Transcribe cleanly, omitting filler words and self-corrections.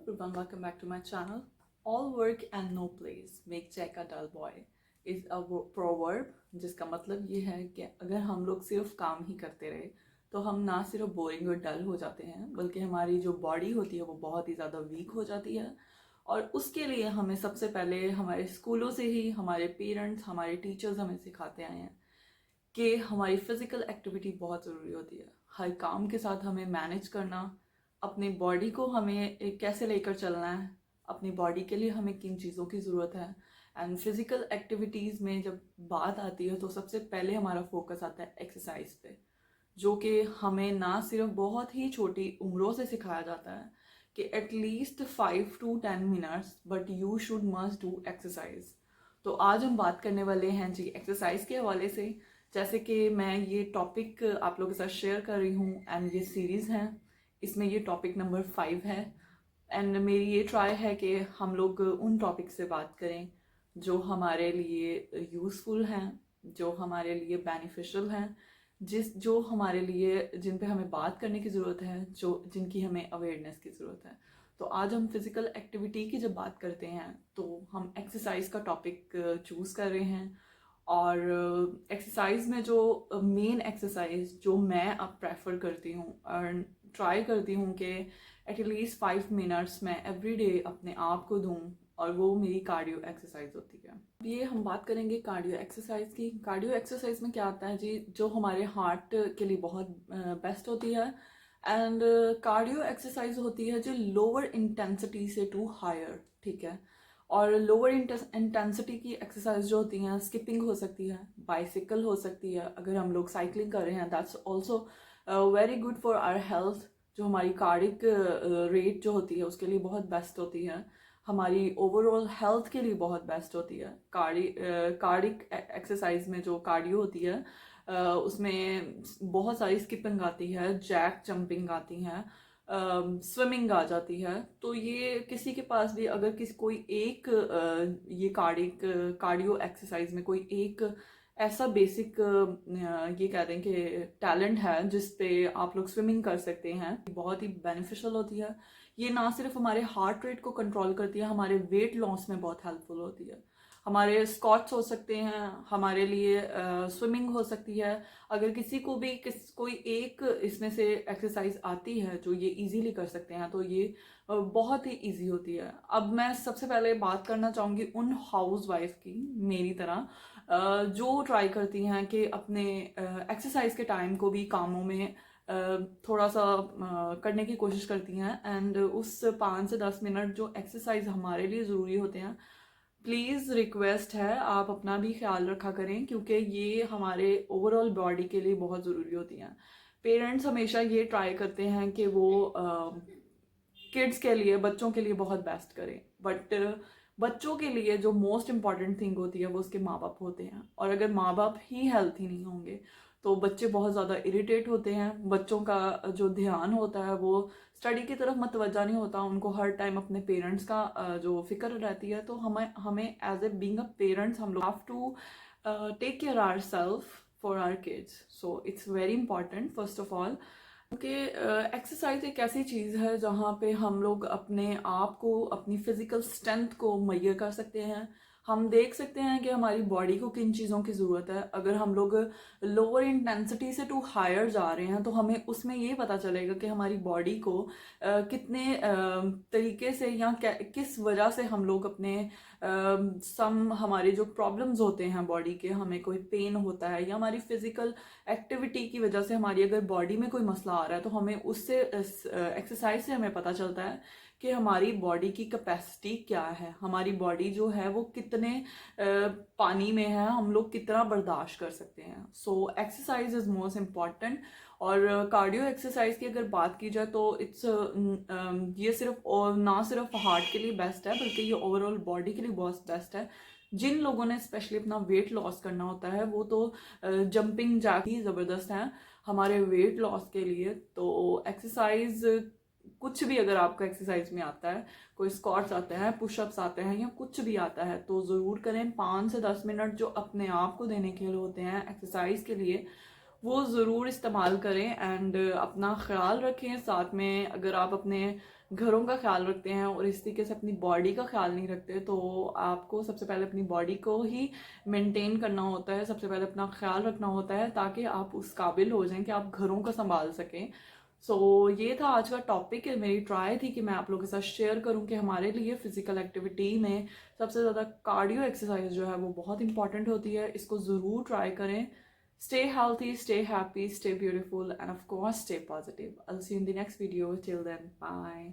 everyone, welcome back to my channel. All work and no plays make Jack a dull boy is a proverb, जिसका मतलब ये है कि अगर हम लोग सिर्फ काम ही करते रहे तो हम ना सिर्फ बोरिंग और डल हो जाते हैं बल्कि हमारी जो बॉडी होती है वो बहुत ही ज़्यादा वीक हो जाती है। और उसके लिए हमें सबसे पहले हमारे स्कूलों से ही हमारे पेरेंट्स हमारे टीचर्स हमें सिखाते आए हैं कि हमारी फिजिकल एक्टिविटी बहुत ज़रूरी होती है। हर काम के साथ हमें मैनेज करना, अपनी बॉडी को हमें कैसे लेकर चलना है, अपनी बॉडी के लिए हमें किन चीज़ों की ज़रूरत है। एंड फिज़िकल एक्टिविटीज़ में जब बात आती है तो सबसे पहले हमारा फोकस आता है एक्सरसाइज पे, जो कि हमें ना सिर्फ बहुत ही छोटी उम्रों से सिखाया जाता है कि at least 5 to 10 minutes but you should must do exercise. तो आज हम बात करने वाले हैं जी एक्सरसाइज के हवाले से। जैसे कि मैं ये टॉपिक आप लोगों के साथ शेयर कर रही हूँ एंड ये सीरीज़ है, इसमें ये टॉपिक नंबर 5 है। एंड मेरी ये ट्राई है कि हम लोग उन टॉपिक से बात करें जो हमारे लिए यूज़फुल हैं, जो हमारे लिए बेनिफिशियल हैं, जो हमारे लिए जिन पे हमें बात करने की ज़रूरत है, जो जिनकी हमें अवेयरनेस की ज़रूरत है। तो आज हम फिज़िकल एक्टिविटी की जब बात करते हैं तो हम एक्सरसाइज का टॉपिक चूज़ कर रहे हैं। और एक्सरसाइज में जो मेन एक्सरसाइज जो मैं अब प्रेफर करती हूँ और ट्राई करती हूँ कि एटलीस्ट 5 मिनट्स मैं एवरी डे अपने आप को दूँ, और वो मेरी कार्डियो एक्सरसाइज होती है। ये हम बात करेंगे कार्डियो एक्सरसाइज की। कार्डियो एक्सरसाइज में क्या आता है जी, जो हमारे हार्ट के लिए बहुत बेस्ट होती है। एंड कार्डियो एक्सरसाइज होती है जो लोअर इंटेंसिटी से टू हायर, ठीक है। और लोअर इंटेंसिटी की एक्सरसाइज जो होती हैं, स्किपिंग हो सकती है, बाइसिकल हो सकती है, अगर हम लोग साइकिलिंग कर रहे हैं that's also very good for our health. जो हमारी कार्डिक रेट जो होती है उसके लिए बहुत बेस्ट होती है, हमारी ओवरऑल हेल्थ के लिए बहुत बेस्ट होती है। कार्डिक एक्सरसाइज में जो कार्डियो होती है उसमें बहुत सारी स्किपिंग आती है, जैक जंपिंग आती हैं, स्विमिंग आ जाती है। तो ये किसी के पास भी अगर कोई एक ये कार्डियो एक्सरसाइज में कोई एक ऐसा बेसिक ये कह दें कि टैलेंट है जिस पे आप लोग स्विमिंग कर सकते हैं, बहुत ही बेनिफिशियल होती है। ये ना सिर्फ हमारे हार्ट रेट को कंट्रोल करती है, हमारे वेट लॉस में बहुत हेल्पफुल होती है। हमारे स्क्वाट्स हो सकते हैं, हमारे लिए स्विमिंग हो सकती है। अगर किसी को भी कोई एक इसमें से एक्सरसाइज आती है जो ये इजीली कर सकते हैं तो ये बहुत ही इजी होती है। अब मैं सबसे पहले बात करना चाहूँगी उन हाउस वाइफ की, मेरी तरह, जो ट्राई करती हैं कि अपने एक्सरसाइज के टाइम को भी कामों में थोड़ा सा करने की कोशिश करती हैं। एंड उस 5 से 10 मिनट जो एक्सरसाइज हमारे लिए ज़रूरी होते हैं, प्लीज़ रिक्वेस्ट है आप अपना भी ख्याल रखा करें, क्योंकि ये हमारे ओवरऑल बॉडी के लिए बहुत ज़रूरी होती हैं। पेरेंट्स हमेशा ये ट्राई करते हैं कि वो किड्स के लिए, बच्चों के लिए बहुत बेस्ट करें, बट बच्चों के लिए जो मोस्ट इम्पॉर्टेंट थिंग होती है वो उसके माँ बाप होते हैं। और अगर माँ बाप ही हेल्थी नहीं होंगे तो बच्चे बहुत ज़्यादा इरिटेट होते हैं। बच्चों का जो ध्यान होता है वो स्टडी की तरफ मतवज्जा नहीं होता, उनको हर टाइम अपने पेरेंट्स का जो फिक्र रहती है। तो हमें हमें as a being a parents हम लोग have to take care ourself for our kids. So it's very important first of all कि एक्सरसाइज एक ऐसी चीज़ है जहाँ पे हम लोग अपने आप को, अपनी फिजिकल स्ट्रेंथ को मुहैया कर सकते हैं। हम देख सकते हैं कि हमारी बॉडी को किन चीज़ों की ज़रूरत है। अगर हम लोग लोअर इंटेंसिटी से टू हायर जा रहे हैं तो हमें उसमें ये पता चलेगा कि हमारी बॉडी को कितने तरीके से या किस वजह से हम लोग अपने हमारे जो प्रॉब्लम्स होते हैं बॉडी के, हमें कोई पेन होता है या हमारी फिजिकल एक्टिविटी की वजह से हमारी अगर बॉडी में कोई मसला आ रहा है तो हमें उससे एक्सरसाइज से हमें पता चलता है कि हमारी बॉडी की कैपेसिटी क्या है, हमारी बॉडी जो है वो कितने पानी में है, हम लोग कितना बर्दाश्त कर सकते हैं। So exercise is most important. और कार्डियो एक्सरसाइज की अगर बात की जाए तो इट्स ये सिर्फ ना सिर्फ हार्ट के लिए बेस्ट है बल्कि ये ओवरऑल बॉडी के लिए बहुत बेस्ट है। जिन लोगों ने स्पेशली अपना वेट लॉस करना होता है वो तो जंपिंग जैक ही ज़बरदस्त हैं हमारे वेट लॉस के लिए। तो एक्सरसाइज कुछ भी अगर आपका एक्सरसाइज में आता है, कोई स्क्वाट्स आते हैं, पुशअप्स आते हैं या कुछ भी आता है तो ज़रूर करें। 5 से 10 मिनट जो अपने आप को देने के लिए होते हैं एक्सरसाइज के लिए, वो ज़रूर इस्तेमाल करें। एंड अपना ख्याल रखें। साथ में अगर आप अपने घरों का ख्याल रखते हैं और इस तरीके से अपनी बॉडी का ख्याल नहीं रखते, तो आपको सबसे पहले अपनी बॉडी को ही मेंटेन करना होता है, सबसे पहले अपना ख्याल रखना होता है, ताकि आप उस काबिल हो जाएं कि आप घरों को संभाल सकें। सो ये था आज का टॉपिक। मेरी ट्राई थी कि मैं आप लोगों के साथ शेयर करूं कि हमारे लिए फिजिकल एक्टिविटी में सबसे ज़्यादा कार्डियो एक्सरसाइज जो है वो बहुत इंपॉर्टेंट होती है। इसको ज़रूर ट्राई करें। Stay healthy, stay happy, stay beautiful, and of course, stay positive. I'll see you in the next video. Till then, bye.